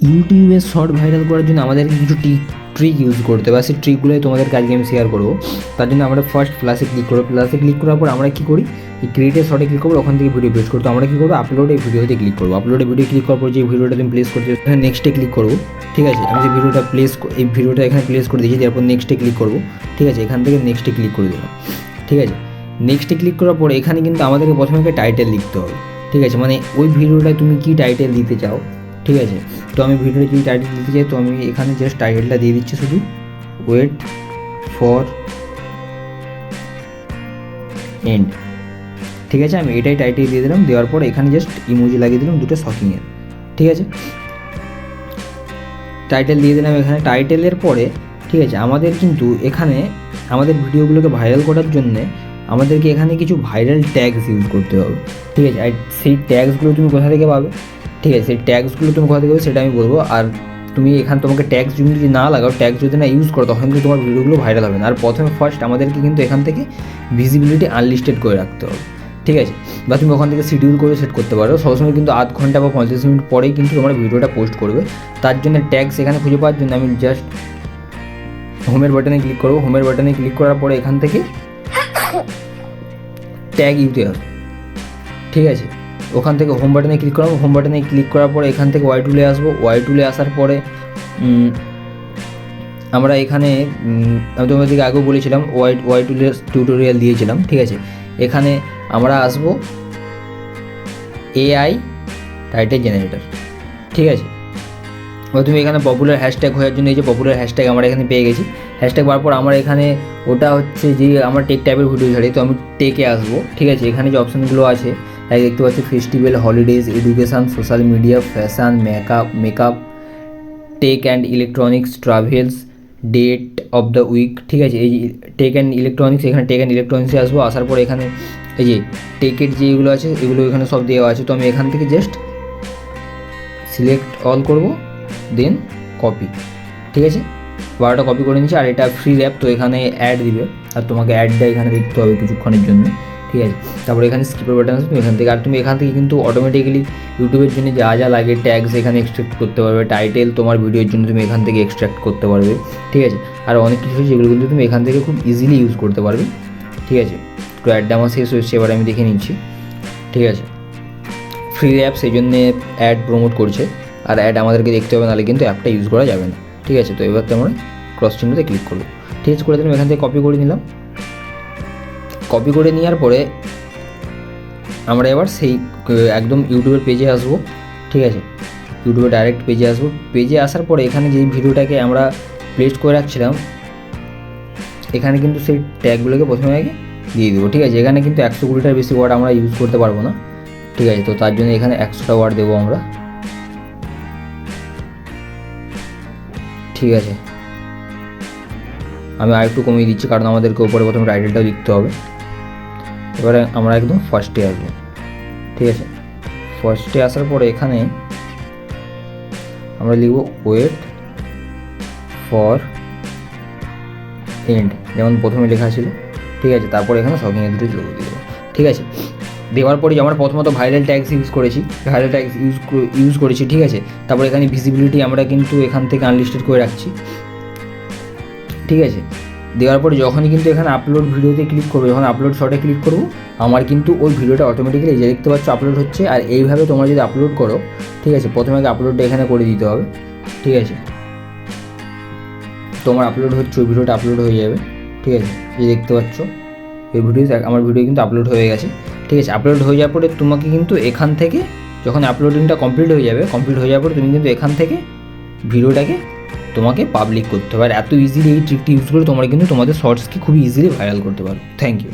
ইউটিউবে short viral করার জন্য আমাদের কিছু ট্রিক ইউজ করতে হবে, সেই ট্রিকগুলোই তোমাদেরকে আজকে আমি শেয়ার করবো। তার জন্য আমরা ফার্স্ট প্লাসে ক্লিক করবো, প্লাসে ক্লিক করার পর আমরা কী করি, এই ক্রিয়েটের শর্টে ক্লিক করবো, ওখান থেকে ভিডিও পেস্ট করতে আমরা কী করবো, আপলোডে ভিডিওতে ক্লিক করবো। আপলোডে ভিডিও ক্লিক করার পর যে ভিডিওটা তুমি প্লেস করছো এখানে নেক্সটে ক্লিক করবো। ঠিক আছে, আমি যে ভিডিওটা এই ভিডিওটা এখানে প্লেস করে দিয়েছি, তারপর নেক্সটে ক্লিক করবো। ঠিক আছে, এখান থেকে নেক্সটে ক্লিক করে দিলাম। ঠিক আছে, নেক্সটে ক্লিক করার পর এখানে কিন্তু আমাদেরকে প্রথমে একটা টাইটেল লিখতে হবে। ঠিক আছে, মানে ওই ভিডিওটায় তুমি কী টাইটেল দিতে চাও। ঠিক আছে, তো আমি ভিডিওতে যদি টাইটেল দিতে চাই তো আমি এখানে জাস্ট টাইটেলটা দিয়ে দিচ্ছি, শুধু ওয়েট ফর এন্ড। ঠিক আছে, আমি এটাই টাইটেল দিয়ে দিলাম। দেওয়ার পর এখানে জাস্ট ইমোজি লাগিয়ে দিলাম দুটো শকিংয়ের। ঠিক আছে, টাইটেল দিয়ে দিলাম এখানে। টাইটেলের পরে ঠিক আছে, আমাদের কিন্তু এখানে আমাদের ভিডিওগুলোকে ভাইরাল করার জন্যে আমাদেরকে এখানে কিছু ভাইরাল ট্যাগস ইউজ করতে হবে। ঠিক আছে, আর সেই ট্যাগসগুলো তুমি কোথা থেকে পাবে, ঠিক আছে, সেই ট্যাগসগুলো তুমি কোথা থেকে পাবে সেটা আমি বলবো। আর তুমি এখানে তোমাকে ট্যাগস যদি না লাগাও, ট্যাগস যদি না ইউজ করো, তখন কিন্তু তোমার ভিডিওগুলো ভাইরাল হবে না। আর প্রথমে ফার্স্ট আমাদেরকে কিন্তু এখান থেকে ভিজিবিলিটি আনলিস্টেড করে রাখতে হবে। ঠিক আছে, বা তুমি ওখান থেকে শিডিউল করে সেট করতে পারো। সবসময় কিন্তু আধ ঘন্টা বা 45 মিনিট পরেই কিন্তু তোমার ভিডিওটা পোস্ট করবে। তার জন্য ট্যাগস এখানে খুঁজে পাওয়ার জন্য আমি জাস্ট হোমের বাটনে ক্লিক করবো। হোমের বাটনে ক্লিক করার পরে এখান থেকে ট্যাগ ইউতে হবে। ঠিক আছে, ওখান থেকে হোম বাটনে ক্লিক করবো। হোম বাটনে ক্লিক করার পরে এখান থেকে ওয়াই টুলে আসবো। ওয়াই টুলে আসার পরে আমরা এখানে আমি তোমাদেরকে আগেও বলেছিলাম ওয়াই টুলের টিউটোরিয়াল দিয়েছিলাম। ঠিক আছে, এখানে আমরা আসবো এআই টাইটেল জেনারেটর। ঠিক আছে, এবার তুমি এখানে পপুলার হ্যাশট্যাগ হওয়ার জন্য এই যে পপুলার হ্যাশট্যাগ আমরা এখানে পেয়ে গেছি। হ্যাশট্যাগ পাওয়ার পর আমরা এখানে ওটা হচ্ছে যে আমরা টেক টাইপের ভিডিও ছাড়ি, তো আমি টেকে আসবো। ঠিক আছে, এখানে যে অপশানগুলো আছে তাই দেখতে পাচ্ছি festival, holidays, education, social media, fashion, makeup, tech and electronics, travels, date of the week. ঠিক আছে, এই যে টেক অ্যান্ড ইলেকট্রনিক্স, এখানে টেক অ্যান্ড ইলেকট্রনিক্সে আসবো। আসার পর এখানে এই যে টেকের যেগুলো আছে এগুলো এখানে সব দেওয়া আছে, তো আমি এখান থেকে জাস্ট সিলেক্ট অল করবো, দেন কপি। ঠিক আছে, 12টা কপি করে নিচ্ছি। আর এটা ফ্রি অ্যাপ, তো এখানে অ্যাড দিবে আর তোমাকে অ্যাডটা এখানে দেখতে হবে কিছুক্ষণের জন্য। ঠিক আছে, তারপরে এখানে স্কিপের বাটন আছে, তুমি এখান থেকে আর তুমি এখান থেকে কিন্তু অটোমেটিক্যালি ইউটিউবের জন্য যা যা লাগে ট্যাগস এখানে এক্সট্রাক্ট করতে পারবে। টাইটেল তোমার ভিডিওর জন্য তুমি এখান থেকে এক্সট্রাক্ট করতে পারবে। ঠিক আছে, আর অনেক কিছু যেগুলো কিন্তু তুমি এখান থেকে খুব ইজিলি ইউজ করতে পারবে। ঠিক আছে, তো অ্যাডটা আমার শেষ হয়েছে, এবার আমি দেখে নিচ্ছি। ঠিক আছে, ফ্রি অ্যাপ সেই জন্যে অ্যাড প্রমোট করছে, আর অ্যাড আমাদেরকে দেখতে হবে, নাহলে কিন্তু অ্যাপটা ইউজ করা যাবে না। ঠিক আছে, তো এবার তো আমরা ক্রস চিহ্নতে ক্লিক করবো। ঠিক আছে, করে দিলাম, এখান থেকে কপি করে নিলাম। কপি করে নেওয়ার পরে আমরা এবার সেই একদম ইউটিউবের পেজে আসবো। ঠিক আছে, ইউটিউবে ডাইরেক্ট পেজে আসবো। পেজে আসার পরে এখানে যেই ভিডিওটাকে আমরা প্লেস করে রাখছিলাম এখানে কিন্তু সেই ট্যাগগুলোকে প্রথমে আগে দিয়ে দেবো। ঠিক আছে, এখানে কিন্তু 120টার বেশি ওয়ার্ড আমরা ইউজ করতে পারবো না। ঠিক আছে, তো তার জন্য এখানে 100টা ওয়ার্ড দেবো আমরা। ঠিক আছে, আমি আরেকটু কমিয়ে দিচ্ছি, কারণ আমাদেরকে উপরে প্রথমে টাইটেলটাও লিখতে হবে। এবারে আমরা একদম ফার্স্টে আসবো। ঠিক আছে, ফার্স্টে আসার পরে এখানে আমরা লিখব ওয়েট ফর এন্ড, যেমন প্রথমে লেখা ছিল। ঠিক আছে, তারপর এখানে শকিংয়ের দুটো যোগ দিয়ে দেবো। ঠিক আছে, দেওয়ার পরে আমরা প্রথমত ভাইরাল ট্যাগস ইউজ করেছি। ঠিক আছে, তারপর এখানে ভিজিবিলিটি আমরা কিন্তু এখান থেকে আনলিস্টেড করে রাখছি। ঠিক আছে, দেওয়ার পরে যখনই কিন্তু এখানে আপলোড ভিডিওতে ক্লিক করবো, যখন আপলোড শর্টে ক্লিক করবো, আমার কিন্তু ওই ভিডিওটা অটোমেটিক্যালি যে দেখতে পাচ্ছ আপলোড হচ্ছে। আর এইভাবে তোমরা যদি আপলোড করো, ঠিক আছে, প্রথমে আগে আপলোডটা এখানে করে দিতে হবে। ঠিক আছে, তোমার আপলোড হচ্ছে, ওই ভিডিওটা আপলোড হয়ে যাবে। ঠিক আছে, এই দেখতে পাচ্ছ এই আমার ভিডিও কিন্তু আপলোড হয়ে গেছে। ঠিক আছে, আপলোড হয়ে যাওয়ার পরে তোমাকে কিন্তু এখান থেকে যখন আপলোডিংটা কমপ্লিট হয়ে যাওয়ার পরে তুমি কিন্তু এখান থেকে ভিডিওটাকে তোমাকে পাবলিক করতে হবে। আর এত ইজিলি এই ট্রিকটি ইউজ করে তোমরা কিন্তু তোমাদের শর্টসকে খুবই ইজিলি ভাইরাল করতে পারো। Thank you.